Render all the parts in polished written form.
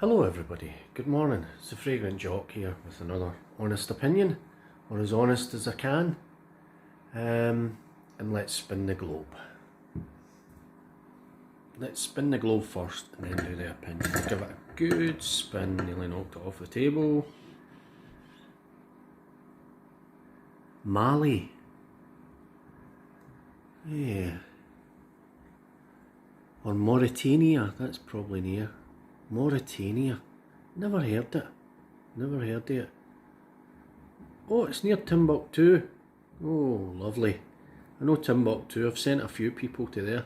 Hello everybody, good morning. It's the Fragrant Jock here with another honest opinion, or as honest as I can. And let's spin the globe. Let's spin the globe first and then do the opinion. Give it a good spin, nearly knocked it off the table. Mali. Yeah. Or Mauritania, that's probably near. Mauritania. Never heard it. Never heard of it. Oh, it's near Timbuktu. Oh, lovely. I know Timbuktu. I've sent a few people to there.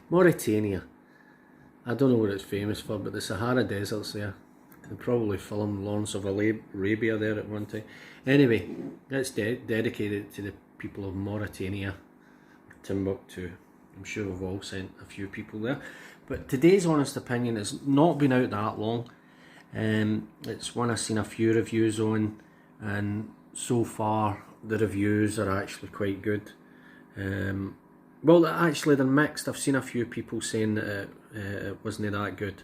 Mauritania. I don't know what it's famous for, but the Sahara Desert's there. They probably filmed Lawrence of Arabia there at one time. Anyway, it's dedicated to the people of Mauritania, Timbuktu. I'm sure we've all sent a few people there. But today's honest opinion has not been out that long. It's one I've seen a few reviews on, and so far the reviews are actually quite good. Well, actually they're mixed. I've seen a few people saying that it wasn't that good.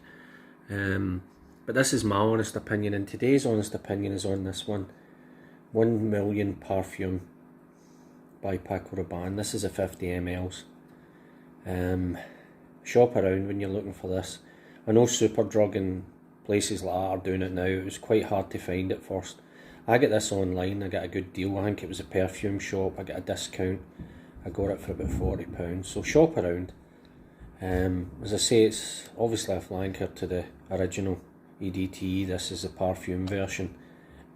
But this is my honest opinion, and today's honest opinion is on this one. 1 Million Perfume by Paco Rabanne. This is a 50 mls. Shop around when you're looking for this. I know Superdrug and places like that are doing it now. It was quite hard to find at first. I get this online, I get a good deal. I think it was a perfume shop, I get a discount. I got it for about £40. So shop around. As I say, it's obviously a flanker to the original EDT. This is the perfume version.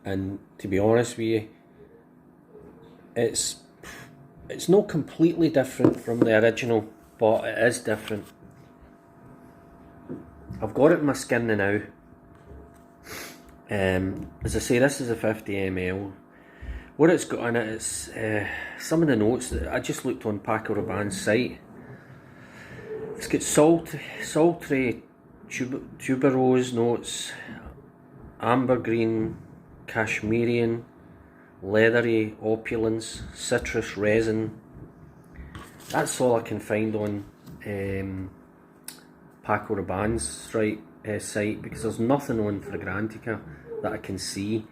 And to be honest with you, it's not completely different from the original, but it is different. I've got it in my skin now. As I say, this is a 50 ml. What it's got in it is some of the notes that I just looked on Paco Rabanne's site. It's got sultry tuberose notes, ambergreen, cashmerian, leathery opulence, citrus resin. That's all I can find on Paco Rabanne's site, because there's nothing on Fragrantica that I can see.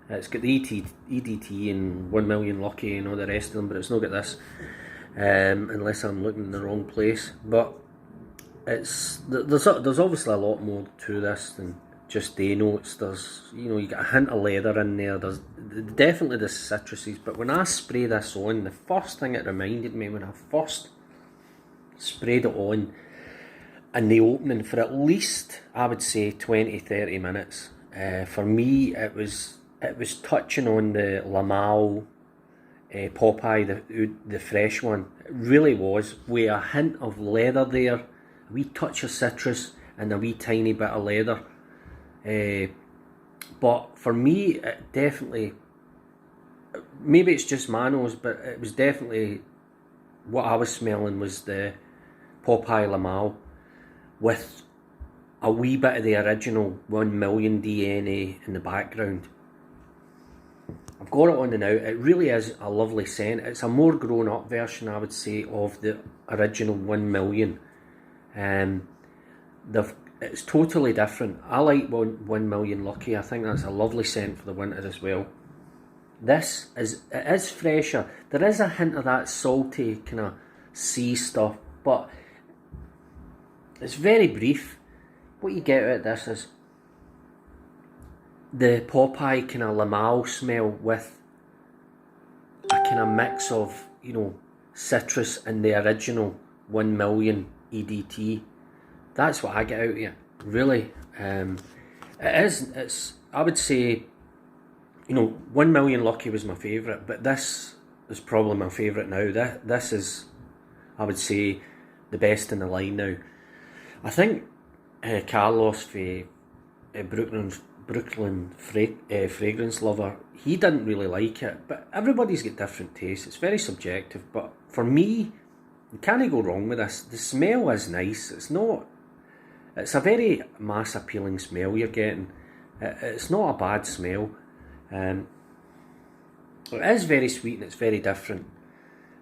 It's got the EDT and 1 Million Lucky and all the rest of them, but it's not got this, unless I'm looking in the wrong place. But there's obviously a lot more to this than just day notes. There's, you get a hint of leather in there. There's definitely the citruses. But when I spray this on, the first thing it reminded me when I first sprayed it on, in the opening, for at least, I would say, 20-30 minutes, for me it was touching on the Lamal Popeye, the fresh one. It really was, with a hint of leather there, a wee touch of citrus and a wee tiny bit of leather. But for me, it definitely, maybe it's just my nose, but it was definitely, what I was smelling was the Popeye Lamal, with a wee bit of the original 1 Million DNA in the background. I've got it on the now. It really is a lovely scent. It's a more grown up version, I would say, of the original 1 Million. It's totally different. I like 1 Million Lucky. I think that's a lovely scent for the winter as well. It is fresher. There is a hint of that salty kind of sea stuff, but it's very brief. What you get out of this is the Popeye kind of Lamal smell with a kind of mix of, citrus and the original 1 Million EDT. That's what I get out of it, really. It's, I would say, 1 Million Lucky was my favourite, but this is probably my favourite now. This is, I would say, the best in the line now. I think Carlos for Brooklyn Fragrance Lover, he didn't really like it, but everybody's got different tastes. It's very subjective, but for me, you can't go wrong with this. The smell is nice. It's a very mass appealing smell you're getting. It's not a bad smell. It is very sweet and it's very different.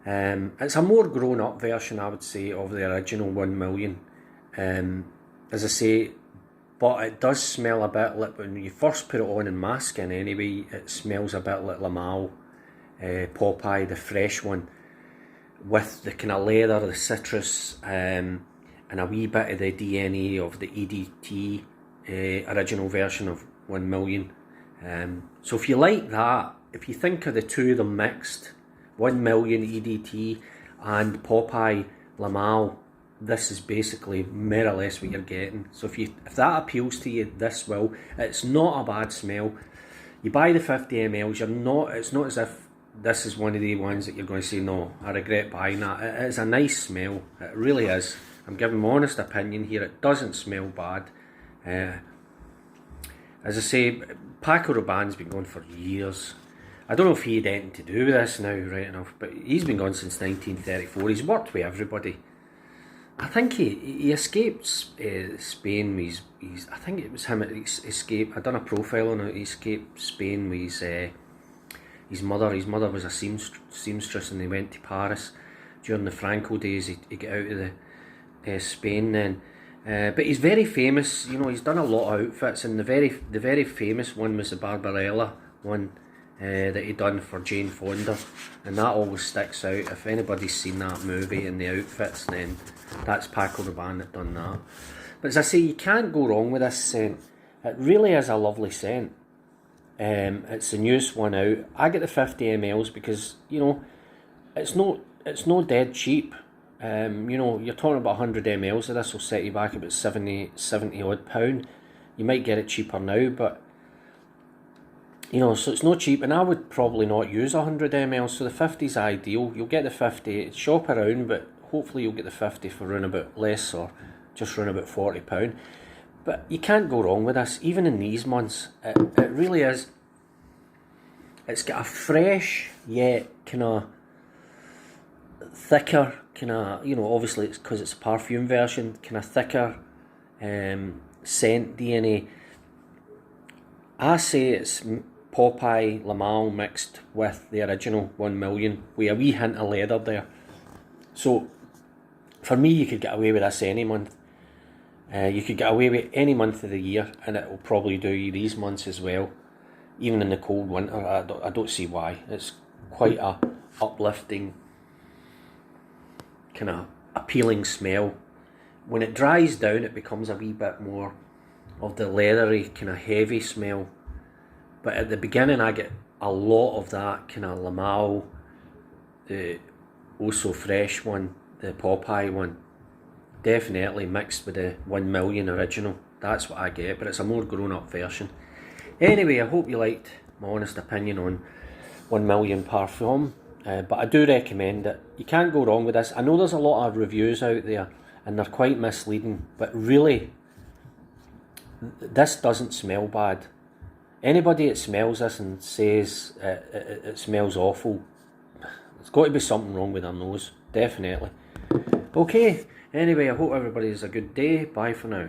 It's a more grown up version, I would say, of the original 1 Million. as I say, but it does smell a bit like, when you first put it on in my skin anyway, it smells a bit like La Mal, Popeye, the fresh one, with the kind of leather, the citrus, and a wee bit of the DNA of the EDT original version of 1 million. So if you like that, if you think of the two of them mixed, 1 million EDT and Popeye La Mal, this is basically more or less what you're getting. So if that appeals to you, this will. It's not a bad smell. You buy the 50 ml, it's not as if this is one of the ones that you're going to say, no, I regret buying that. It is a nice smell, it really is. I'm giving my honest opinion here, it doesn't smell bad. As I say, Paco Rabanne's been going for years. I don't know if he had anything to do with this now, right enough, but he's been gone since 1934. He's worked with everybody. I think he escaped Spain with I think it was him that escaped. I done a profile on it. He escaped Spain with his mother. His mother was a seamstress, and they went to Paris during the Franco days. He got out of Spain then. But he's very famous. You know, he's done a lot of outfits, and the very famous one was the Barbarella one that he done for Jane Fonda, and that always sticks out. If anybody's seen that movie and the outfits, then that's Paco Rabanne that done that. But as I say, you can't go wrong with this scent. It really is a lovely scent. It's the newest one out. I get the 50 mls because, you know, it's no dead cheap. You know, you're talking about 100 mls of this will set you back about 70 odd pound. You might get it cheaper now, but you know, so it's not cheap, and I would probably not use 100 ml, so the 50 is ideal. You'll get the 50, shop around, but hopefully you'll get the 50 for around about less, or just around about £40. But you can't go wrong with this, even in these months. It really is. It's got a fresh, yet kind of thicker, kind of, you know, obviously it's because it's a perfume version, kind of thicker scent DNA. I say it's Popeye La Mal mixed with the original 1 million with a wee hint of leather there. So for me, you could get away with this any month. You could get away with any month of the year, and it will probably do you these months as well. Even in the cold winter, I don't see why. It's quite a uplifting, kind of appealing smell. When it dries down, it becomes a wee bit more of the leathery, kind of heavy smell. But at the beginning, I get a lot of that kind of La Mal, the Oh So Fresh one, the Popeye one. Definitely mixed with the 1 million original. That's what I get, but it's a more grown-up version. Anyway, I hope you liked my honest opinion on 1 million parfum. But I do recommend it. You can't go wrong with this. I know there's a lot of reviews out there, and they're quite misleading, but really, this doesn't smell bad. Anybody that smells this and says it smells awful, there's got to be something wrong with their nose, definitely. Okay, anyway, I hope everybody has a good day. Bye for now.